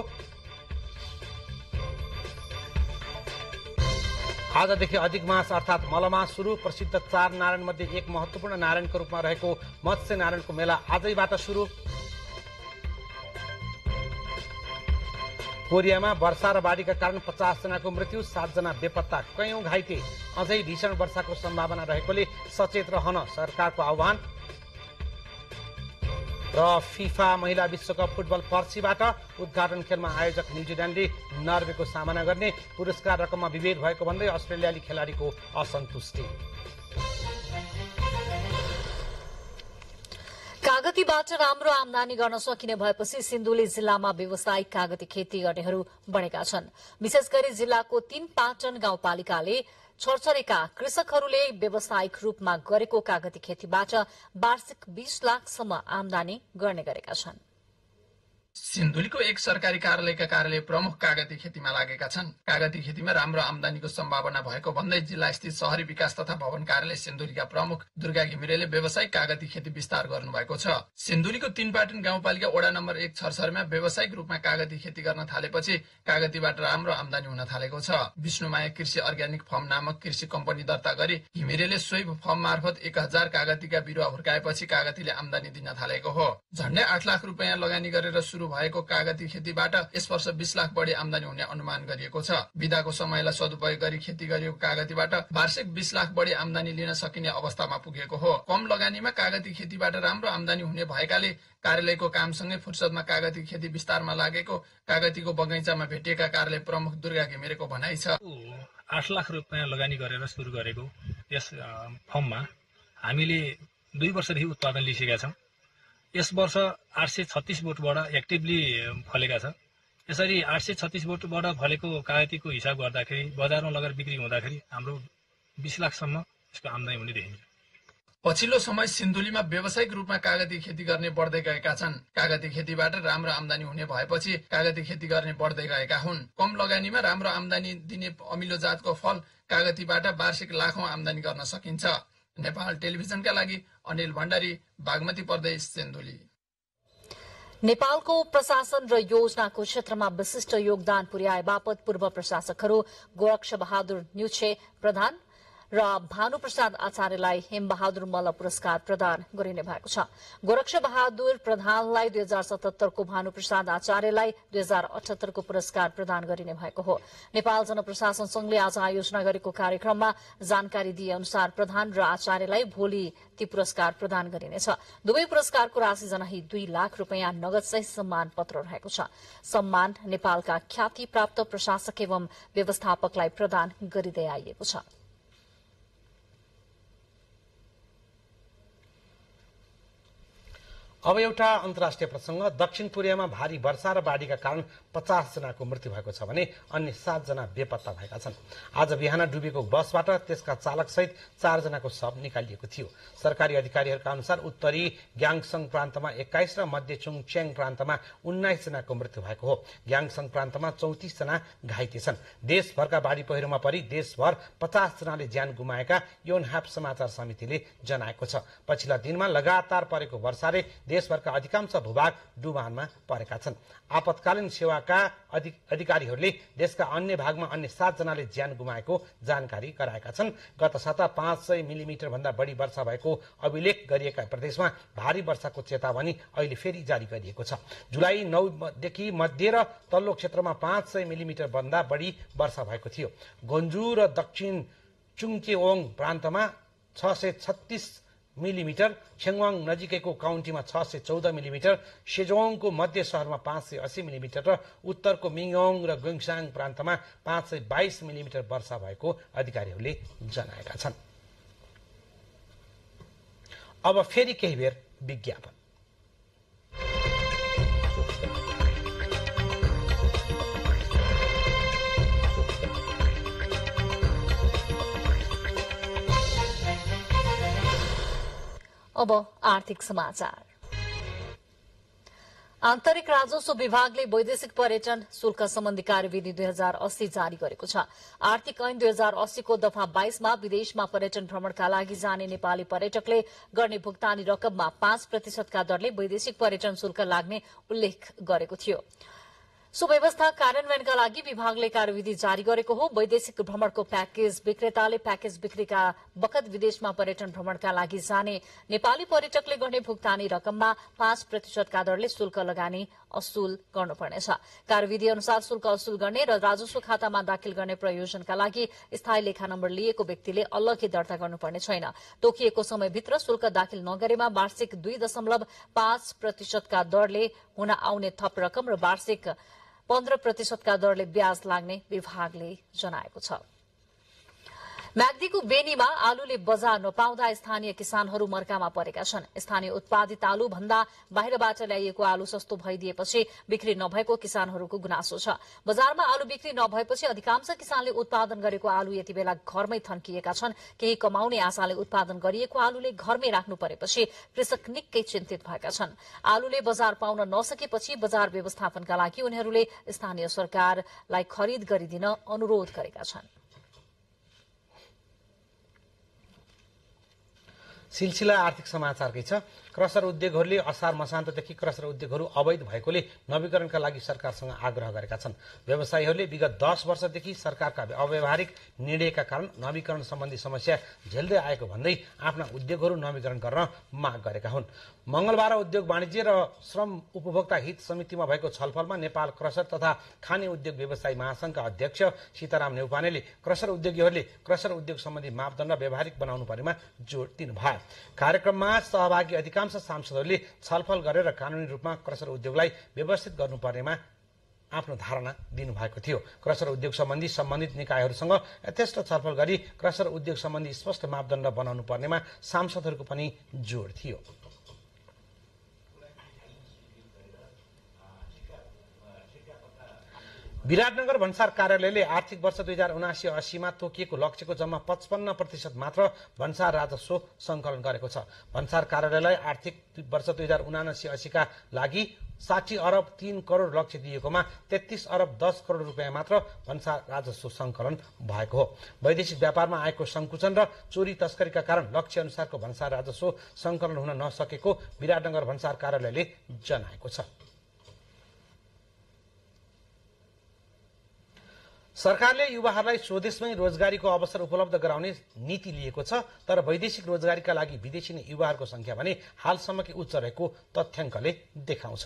आजदेखि अधिक मास अर्थात् मलमास सुरु। प्रसिद्ध 4 नारायण मध्ये एक महत्वपूर्ण नारायणको रूपमा रहेको मत्स्य नारायणको मेला आजैबाट सुरु। कोरियामा वर्षा र बाढीका कारण 50 जनाको मृत्यु, 7 जना बेपत्ता, कयौं घाइते। अझै भीषण वर्षाको सम्भावना रहेकोले सचेत रहन सरकारको आह्वान। र फिफा महिला विश्वकप फुटबल पर्सीबाट उद्घाटन खेलमा आयोजक न्युजिल्यान्डले नर्वेको सामना गर्ने। पुरस्कार रकममा विभेद भएको भन्दै अस्ट्रेलियाली खेलाडीको असन्तुष्टि। कागतीबाट राम्रो आमदानी गर्न सकिने भएपछि सिन्धुली जिल्लामा व्यावसायिक कागती खेती गर्नेहरू बढेका छन्। विशेष गरी जिल्लाको 3 पाटन गाउँपालिकाले छरछरेका कृषकहरूले व्यावसायिक रूपमा गरेको कागती खेतीबाट वार्षिक 20 लाखसम्म आमदानी गर्ने गरेका छन्। सिन्धुलीको एक सरकारी कार्यालयका कार्यालय प्रमुख कागती खेतीमा लागेका छन्। कागती खेतीमा राम्रो आमदानीको सम्भावना भएको भन्दै जिल्ला स्थित शहरी विकास तथा भवन कार्यालय सिन्धुलीका प्रमुख दुर्गा घिमिरेले व्यावसायिक कागती खेती विस्तार गर्नुभएको छ। सिन्धुलीको 3 पाटन गाउँपालिका वडा नम्बर 1 छरछरमा व्यावसायिक रूपमा कागती खेती गर्न थालेपछि कागतीबाट राम्रो आमदानी हुन थालेको छ। विष्णुमाया कृषि अर्ग्यानिक फर्म नामक कृषि कम्पनी दर्ता गरी घिमिरेले सोही फर्म मार्फत 1000 कागतीका बिरुवा हुर्काएपछि कागतीले आमदानी दिन थालेको हो। झण्डै 8 लाख रुपियाँ लगानी गरेर सुरु भएको कागती खेतीबाट यस वर्ष 20 लाख बढी आमदानी हुने अनुमान गरिएको छ। बिदाको समयलाई सदुपयोग गरी खेती गरिएको कागतीबाट वार्षिक 20 लाख बढी आमदानी लिन सकिने अवस्थामा पुगेको हो। कम लगानीमा कागती खेतीबाट राम्रो आमदानी हुने भएकाले कार्यालयको कामसँगै फुर्सदमा कागती खेती विस्तारमा लागेको कागतीको बगैँचामा भेटिएका कार्यालय प्रमुख दुर्गा घिमिरेको भनाइ छ। 8 लाख रुपियाँ लगानी गरेर सुरु गरेको यस फर्ममा हामीले 2 वर्षदेखि उत्पादन लिइसकेका छौँ। यस वर्ष 836 बोटबाट एक्टिभली फलेका छ। यसरी 836 बोटबाट फलेको कागतीको हिसाब गर्दाखेरि बजारमा लगेर बिक्री हुँदाखेरि हाम्रो 20 लाखसम्म यसको आमदानी हुने देखिन्छ। पछिल्लो समय सिन्धुलीमा व्यावसायिक रूपमा कागती खेती गर्ने बढ्दै गएका छन्। कागती खेतीबाट राम्रो आमदानी हुने भएपछि कागती खेती गर्ने बढ्दै गएका हुन्। कम लगानीमा राम्रो आमदानी दिने अमिलो जातको फल कागतीबाट वार्षिक लाखौं आमदानी गर्न सकिन्छ। नेपाल टेलिभिजनका लागि अनिल भण्डारी, बागमती प्रदेश, सिन्धुली। नेपालको प्रशासन र योजनाको क्षेत्रमा विशिष्ट योगदान पुर्याए बापत पूर्व प्रशासकहरू गोरक्ष बहादुर न्युछे प्रधान र भानुप्रसाद आचार्यलाई हेमबहादुर मल्ल पुरस्कार प्रदान गरिने भएको छ। गोरक्ष बहादुर प्रधानलाई 2077 को, भानुप्रसाद आचार्यलाई 2078 को पुरस्कार प्रदान गरिने भएको हो। नेपाल जनप्रशासन संघले आज आयोजना गरेको कार्यक्रममा जानकारी दिए अनुसार प्रधान र आचार्यलाई भोलि ती पुरस्कार प्रदान गरिनेछ। दुवै पुरस्कारको राशि जनाही 2 लाख रुपियाँ नगदसहित सम्मान पत्र रहेको छ। सम्मान नेपालका ख्याति प्राप्त प्रशासक एवं व्यवस्थापकलाई प्रदान गरिँदै आइएको छ। अब एउटा अन्तर्राष्ट्रिय प्रसंग। दक्षिण कोरियामा भारी वर्षा र बाढीका कारण 50 जनाको मृत्यु भएको छ भने अन्य 7 जना बेपत्ता भएका छन्। आज बिहान डुबेको बसबाट त्यसका चालक सहित 4 जनाको शव निकालिएको थियो। सरकारी अधिकारीहरूका अनुसार उत्तरी ग्याङसङ प्रान्तमा 21 र मध्य चुङच्याङ प्रान्तमा 19 जनाको मृत्यु भएको हो। ग्याङसङ प्रान्तमा 34 जना घाइते छन्। देशभरका बाढी पहिरोमा परि देशभर 50 जनाले ज्यान गुमाएका योनहाप समाचार समितिले जनाएको छ। पछिल्ला दिनमा लगातार परेको वर्षाले देशभरका अधिकांश भूभाग डुबानमा परेका छन्। आपतकालीन सेवाका अधिकारीहरूले देशका अन्य भागमा अन्य 7 जनाले ज्यान गुमाएको जानकारी गराएका छन्। गत साता 500 मिलिमिटर भन्दा बढी वर्षा भएको अभिलेख गरिएका प्रदेशमा भारी वर्षाको चेतावनी अहिले फेरि जारी गरिएको छ। जुलाई 9 देखि मध्य र तल्लो क्षेत्रमा 500 मिलिमिटर भन्दा बढी वर्षा भएको थियो। गन्जु र दक्षिण चुङचेओङ प्रान्तमा 636 मिलिमिटर, छेङवाङ नजिकैको काउन्टीमा 614 मिलिमिटर, सेजोङको मध्य शहरमा 580 मिलिमिटर र उत्तरको मिङयोङ र गुङसाङ प्रान्तमा 522 मिलिमिटर वर्षा भएको अधिकारीहरूले जनाएका छन्। अब फेरि केही बेर विज्ञापन। अब आर्थिक समाचार। आन्तरिक राजस्व विभागले वैदेशिक पर्यटन शुल्क सम्बन्धी कार्यविधि 2080 जारी गरेको छ। आर्थिक ऐन 2080 को दफा 22 मा विदेशमा पर्यटन भ्रमणका लागि जाने नेपाली पर्यटकले गर्ने भुक्तानी रकममा 5% का दरले वैदेशिक पर्यटन शुल्क लाग्ने उल्लेख गरेको थियो। सो व्यवस्था कार्यान्वयनका लागि विभागले कार्यविधि जारी गरेको हो। वैदेशिक भ्रमणको प्याकेज विक्रेताले प्याकेज बिक्रीका बखत विदेशमा पर्यटन भ्रमणका लागि जाने नेपाली पर्यटकले गर्ने भुक्तानी रकममा 5% का दरले शुल्क लगानी असुल गर्नुपर्नेछ। कार्यविधि अनुसार शुल्क असुल गर्ने र राजस्व खातामा दाखिल गर्ने प्रयोजनका लागि स्थायी लेखा नम्बर लिएको व्यक्तिले अलग्गै दर्ता गर्नुपर्ने छैन। तोकिएको समयभित्र शुल्क दाखिल नगरेमा वार्षिक 2.5% का दरले हुन आउने थप रकम र वार्षिक 15% का दरले ब्याज लाग्ने विभागले जनाएको छ। म्याग्दीको बेनीमा आलुले बजार नपाउँदा स्थानीय किसानहरू मर्कामा परेका छन्। स्थानीय उत्पादित आलु भन्दा बाहिरबाट ल्याइएको आलु सस्तो भइदिएपछि बिक्री नभएको किसानहरूको गुनासो छ। बजारमा आलु बिक्री नभएपछि अधिकांश किसानले उत्पादन गरेको आलु यति बेला घरमै थन्किएका छन्। केही कमाउने आशाले उत्पादन गरिएको आलुले घरमै राख्नु परेपछि कृषक निकै चिन्तित भएका छन्। आलुले बजार पाउन नसकेपछि बजार व्यवस्थापनका लागि उनीहरूले स्थानीय सरकारलाई खरिद गरिदिन अनुरोध गरेका छन्। सिलसिला आर्थिक समाचारकै छ। क्रसर उद्योगहरूले असार मसान्तदेखि क्रसर उद्योगहरू अवैध भएकोले नवीकरणका लागि सरकारसँग आग्रह गरेका छन्। व्यवसायीहरूले विगत 10 वर्षदेखि सरकारका अव्यावहारिक निर्णयका कारण नवीकरण सम्बन्धी समस्या झेल्दै आएको भन्दै आफ्ना उद्योगहरू नवीकरण गर्न माग गरेका हुन्। मंगलबार उद्योग वाणिज्य र श्रम उपभोक्ता हित समितिमा भएको छलफलमा नेपाल क्रसर तथा खाने उद्योग व्यवसायी महासंघका अध्यक्ष सीताराम नेउपानेले क्रसर उद्योगीहरूले क्रसर उद्योग सम्बन्धी मापदण्ड व्यावहारिक बनाउनु पर्नेमा जोड़ दिनुभयो। कार्यक्रममा सहभागी अधिकांश सांसदहरूले छलफल गरेर कानूनी रूपमा क्रसर उद्योगलाई व्यवस्थित गर्नुपर्नेमा आफ्नो धारणा दिनुभएको थियो। क्रसर उद्योग सम्बन्धी सम्बन्धित निकायहरूसँग यथेष्ट छलफल गरी क्रसर उद्योग सम्बन्धी स्पष्ट मापदण्ड बनाउनु पर्नेमा सांसदहरूको पनि जोड़ थियो। विराटनगर भन्सार कार्यालयले आर्थिक वर्ष 2079-80 मा तोकिएको लक्ष्यको जम्मा 55% मात्र भन्सार राजस्व संकलन गरेको छ। भन्सार कार्यालयलाई आर्थिक वर्ष 2079-80 का लागि 60 अरब 3 करोड़ लक्ष्य दिएकोमा 33 अरब 10 करोड़ रुपियाँ मात्र भन्सार राजस्व संकलन भएको हो। वैदेशिक व्यापारमा आएको संकुचन र चोरी तस्करीका कारण लक्ष्य अनुसारको भन्सार राजस्व संकलन हुन नसकेको विराटनगर भन्सार कार्यालयले जनाएको छ। सरकारले युवाहरूलाई स्वदेशमै रोजगारीको अवसर उपलब्ध गराउने नीति लिएको छ, तर वैदेशिक रोजगारीका लागि विदेशी युवाहरूको संख्या भने हालसम्मकै उच्च रहेको तथ्याङ्कले देखाउँछ।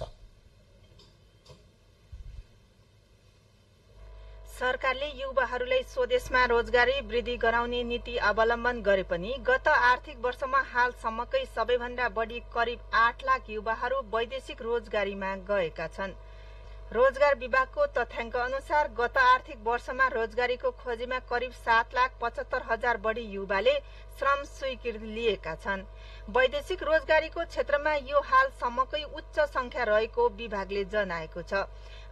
सरकारले युवाहरूलाई स्वदेशमा रोजगारी वृद्धि गराउने नीति अवलम्बन गरे पनि गत आर्थिक वर्षमा हालसम्मकै सबैभन्दा बढी करिब 8 लाख युवाहरू वैदेशिक रोजगारीमा गएका छन्। रोजगार विभागको तथ्याङ्क अनुसार गत आर्थिक वर्षमा रोजगारीको खोजीमा करिब 7,75,000 बढी युवाले श्रम स्वीकृति लिएका छन्। वैदेशिक रोजगारीको क्षेत्रमा यो हालसम्मकै उच्च संख्या रहेको विभागले जनाएको छ।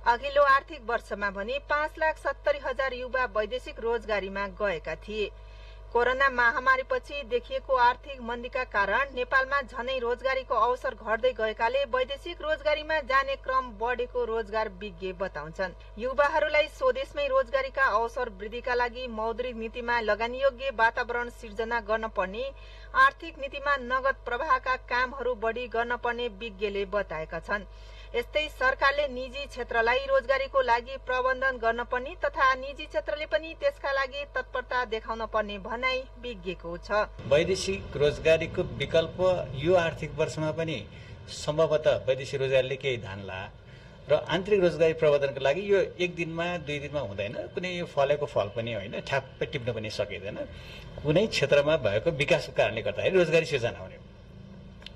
अघिल्लो आर्थिक वर्षमा भने 5,70,000 युवा वैदेशिक रोजगारीमा गएका थिए। कोरोना महामारीपछि देखिएको आर्थिक मन्दीका कारण नेपालमा झनै रोजगारीको अवसर घट्दै गएकाले वैदेशिक रोजगारीमा जाने क्रम बढेको रोजगार विज्ञ बताउँछन्। युवाहरूलाई स्वदेशमै रोजगारीका अवसर वृद्धिका लागि मौद्रिक नीतिमा लगानीयोग्य वातावरण सिर्जना गर्न पर्ने, आर्थिक नीतिमा नगद प्रवाहका कामहरू बढी गर्न पर्ने विज्ञले बताएका छन्। यस्तै सरकारले निजी क्षेत्रलाई रोजगारीको लागि प्रबन्धन गर्न पर्ने तथा निजी क्षेत्रले पनि त्यसका लागि तत्परता देखाउन पर्ने भनाई विज्ञको छ। वैदेशिक रोजगारीको विकल्प यो आर्थिक वर्षमा पनि सम्भवतः वैदेशिक रोजगारीले केही धान्ला र आन्तरिक रोजगारी प्रबन्धनका लागि यो एक दिनमा दुई दिनमा हुँदैन। कुनै यो फलेको फल पनि होइन, ठ्याप्पै टिप्न पनि सकिँदैन। कुनै क्षेत्रमा भएको विकासको कारणले गर्दाखेरि रोजगारी सिर्जना हुने।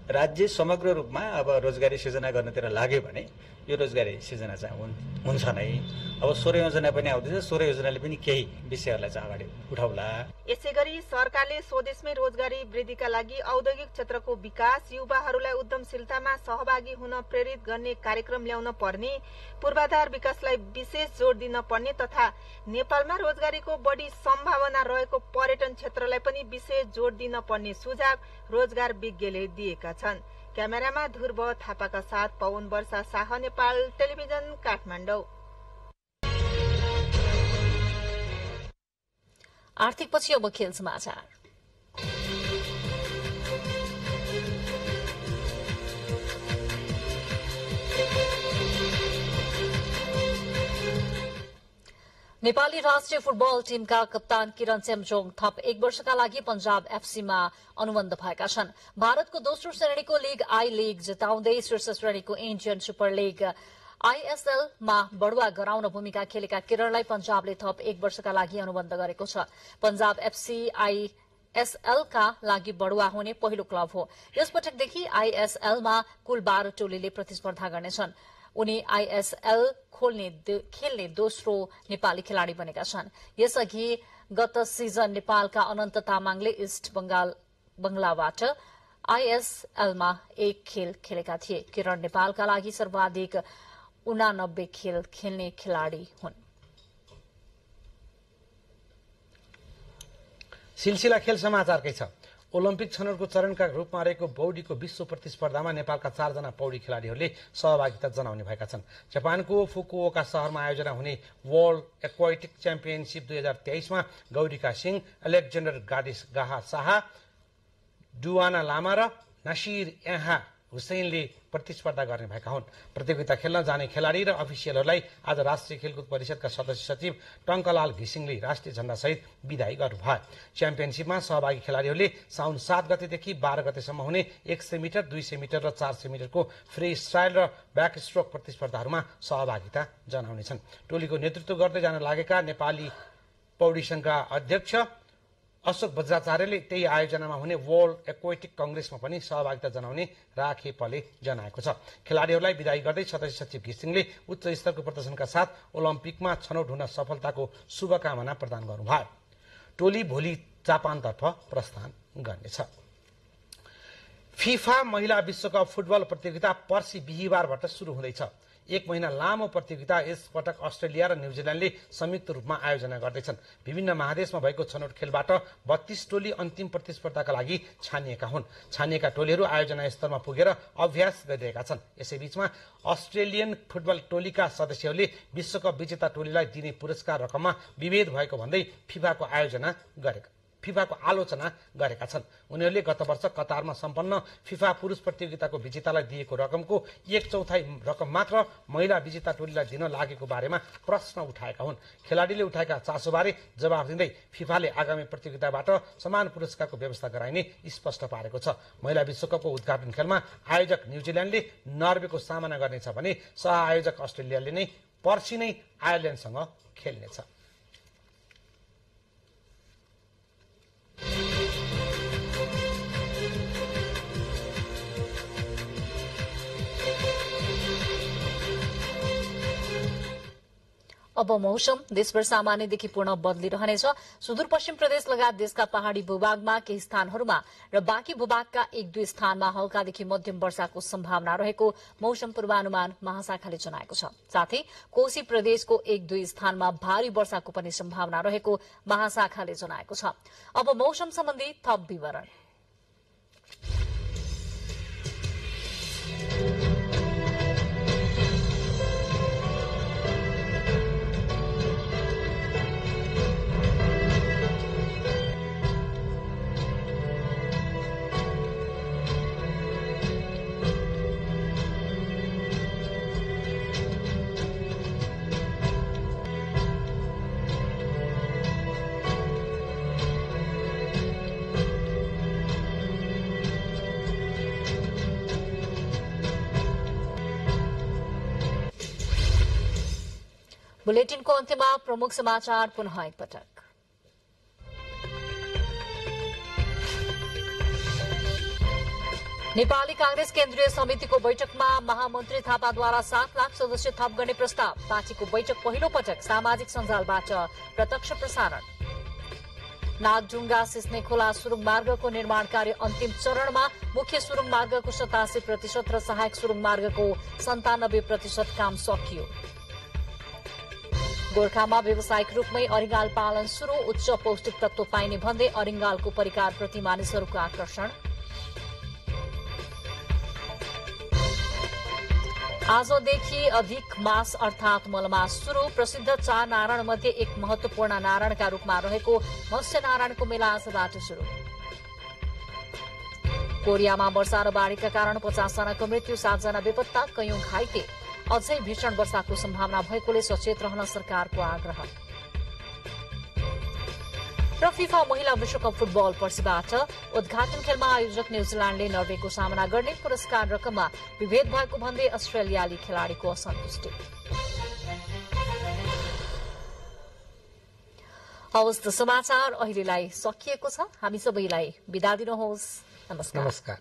राज्य समग्र रूपमा अब रोजगारी सिर्जना गर्नतिर लाग्यो भने यो रोजगारी सिर्जना चाहिँ हुन्छ नै। अब 16 योजना पनि आउँदैछ, 16 योजनाले पनि केही विषयहरूलाई चाहिँ अगाडि उठाउला। यसैगरी सरकारले स्वदेशमै रोजगारी वृद्धिका लागि औद्योगिक क्षेत्रको विकास, युवाहरूलाई उद्यमशीलतामा सहभागी हुन प्रेरित गर्ने कार्यक्रम ल्याउन पर्ने, पूर्वाधार विकासलाई विशेष जोड दिन पर्ने तथा नेपालमा रोजगारीको बढी सम्भावना रहेको पर्यटन क्षेत्रलाई पनि विशेष जोड दिन पर्ने सुझाव रोजगार विज्ञले दिएका छन्। क्यामेरामा ध्रुव थापाका साथ पवन वर्षा शाह, नेपाल टेलिभिजन, काठमाडौँ। आर्थिक पछि अब खेल समाचार। नेपाली राष्ट्रिय फुटबल टीमका कप्तान किरण चेम्जोङ थप 1 वर्षका लागि पंजाब एफसीमा अनुबन्ध भएका छन्। भारतको दोस्रो श्रेणीको लीग आई लीग जिताउँदै शीर्ष श्रेणीको इन्डियन सुपर लीग आईएसएलमा बढुवा गराउन भूमिका खेलेका किरणलाई पंजाबले थप 1 वर्षका लागि अनुबन्ध गरेको छ। पंजाब एफसी आईएसएलका लागि बढुवा हुने पहिलो क्लब हो। यसपटकदेखि आईएसएलमा कुल 12 टोलीले प्रतिस्पर्धा गर्नेछन्। उनी आईएसएल खेल्ने दोस्रो नेपाली खेलाड़ी बनेका छन्। यसअघि गत सिजन नेपालका अनन्त तामाङले इस्ट बंगलाबाट आईएसएलमा 1 खेल खेलेका थिए। किरण नेपालका लागि सर्वाधिक 89 खेल खेल्ने खेलाड़ी हुन्। सिलसिला खेल समाचारकै छ। ओलम्पिक छनौटको चरणका रूपमा रहेको बौडीको विश्व प्रतिस्पर्धामा नेपालका 4 जना पौडी खेलाड़ीहरूले सहभागिता जनाउने भएका छन्। जापानको फुकुओका शहरमा आयोजना हुने वर्ल्ड एक्वाटिक च्याम्पियनशिप 2023 मा गौरीका सिंह, अलेक्जेन्डर गाहा शाह, डुवाना लामा र नासिर यहाँ हुसैनले प्रतिस्पर्धा गर्ने भएका हुन्। प्रतियोगिता खेल्न जाने खेलाड़ी र अफिसियलहरूलाई आज राष्ट्रिय खेलकुद परिषदका सदस्य सचिव टंकलाल घिसिङले राष्ट्रिय झण्डा सहित विदाई गर्नुभयो। च्याम्पियनशिपमा सहभागी खेलाड़ीहरूले साउन 7 गतेदेखि 12 गतेसम्म हुने 100 मिटर, 200 मिटर र 400 मिटरको फ्री स्टाइल र ब्याक स्ट्रोक प्रतिस्पर्धाहरूमा सहभागिता जनाउनेछन्। टोलीको नेतृत्व गर्दै जान लागेका नेपाली पौडी संघका अध्यक्ष अशोक बज्राचार्यले त्यही आयोजनामा हुने वर्ल्ड एक्वाटिक कंग्रेसमा पनि सहभागिता जनाउने राखेपले जनाएको छ। खेलाड़ीहरूलाई विदाई गर्दै सदस्य सचिव घिसिङले उच्च स्तरको प्रदर्शनका साथ ओलम्पिकमा छनौट हुन सफलताको शुभकामना प्रदान गर्नुभयो। टोली भोलि जापानतर्फ प्रस्थान गर्नेछ। फिफा महिला विश्वकप फुटबल प्रतियोगिता पर्सि बिहीबारबाट शुरू हुँदैछ। 1 महिना लामो प्रतियोगिता यस पटक अस्ट्रेलिया र न्यूजील्यान्डले संयुक्त रूपमा आयोजना गर्दैछन्। विभिन्न महादेशमा भएको छनौट खेलबाट 32 टोली अन्तिम प्रतिस्पर्धाका लागि छानिएका हुन्। छानिएका टोलीहरू आयोजना स्तरमा पुगेर अभ्यास गरिरहेका छन्। यसैबीचमा अस्ट्रेलियन फुटबल टोलीका सदस्यहरूले विश्वकप विजेता टोलीलाई दिने पुरस्कार रकममा विभेद भएको भन्दै फिफाको आलोचना गरेका छन्। उनीहरूले गत वर्ष कतारमा सम्पन्न फिफा पुरुष प्रतियोगिताको विजेतालाई दिएको रकमको 1/4 रकम मात्र महिला विजेता टोलीलाई दिन लागेको बारेमा प्रश्न उठाएका हुन्। खेलाडीले उठाएका चासोबारे जवाफ दिँदै फिफाले आगामी प्रतियोगिताबाट समान पुरस्कारको व्यवस्था गराइने स्पष्ट पारेको छ। महिला विश्वकपको उद्घाटन खेलमा आयोजक न्यूजील्यान्डले नर्वेको सामना गर्नेछ भने सह-आयोजक अस्ट्रेलियाले नै पर्सि नै आयरल्यान्डसँग खेल्नेछ। अब मौसम देशभर सामान्यदेखि पूर्ण बदलिरहनेछ। सुदूरपश्चिम प्रदेश लगायत देशका पहाड़ी भूभागमा केही स्थानहरूमा र बाँकी भूभागका 1-2 स्थानमा हल्कादेखि मध्यम वर्षाको सम्भावना रहेको मौसम पूर्वानुमान महाशाखाले जनाएको छ। साथै कोशी प्रदेशको 1-2 स्थानमा भारी वर्षाको पनि सम्भावना रहेको महाशाखाले जनाएको छ। अब मौसम सम्बन्धी थप विवरण। बुलेटिनको अन्त्यमा प्रमुख समाचार पुनः एकपटक। नेपाली कांग्रेस केन्द्रीय समितिको बैठकमा महामन्त्री थापाद्वारा 7 लाख सदस्य थप गर्ने प्रस्ताव। पार्टीको बैठक पहिलो पटक सामाजिक सञ्जालबाट प्रत्यक्ष प्रसारण। नागढुङ्गा सिस्ने खोला सुरुङ मार्गको निर्माण कार्य अन्तिम चरणमा। मुख्य सुरुङ मार्गको 87% र सहायक सुरुङ मार्गको 97% काम सकियो। गोर्खामा व्यावसायिक रूपमै अरिङ्गाल पालन शुरू। उच्च पौष्टिक तत्व पाइने भन्दै अरिङ्गालको परिकारप्रति मानिसहरूको आकर्षण। आजदेखि अधिक मास अर्थात मलमास शुरू। प्रसिद्ध 4 नारायण मध्ये एक महत्वपूर्ण नारायणका रूपमा रहेको मत्स्य नारायणको मेला आजबाट शुरू। कोरियामा वर्षा र बाढ़ीका कारण 50 जनाको मृत्यु, 7 जना बेपत्ता, कयौं घाइते। अझै भीषण वर्षाको सम्भावना भएकोले सचेत रहन सरकारको आग्रह। र फिफा महिला विश्वकप फुटबल पर्सिबाट उद्घाटन खेलमा आयोजक न्यूजील्याण्डले नर्वेको सामना गर्ने। पुरस्कार रकममा विभेद भएको भन्दै अस्ट्रेलियाली खेलाड़ीको असन्तुष्टि। हवस् त समाचार अहिलेलाई सकिएको छ। हामी सबैलाई बिदा दिनुहोस्। नमस्कार।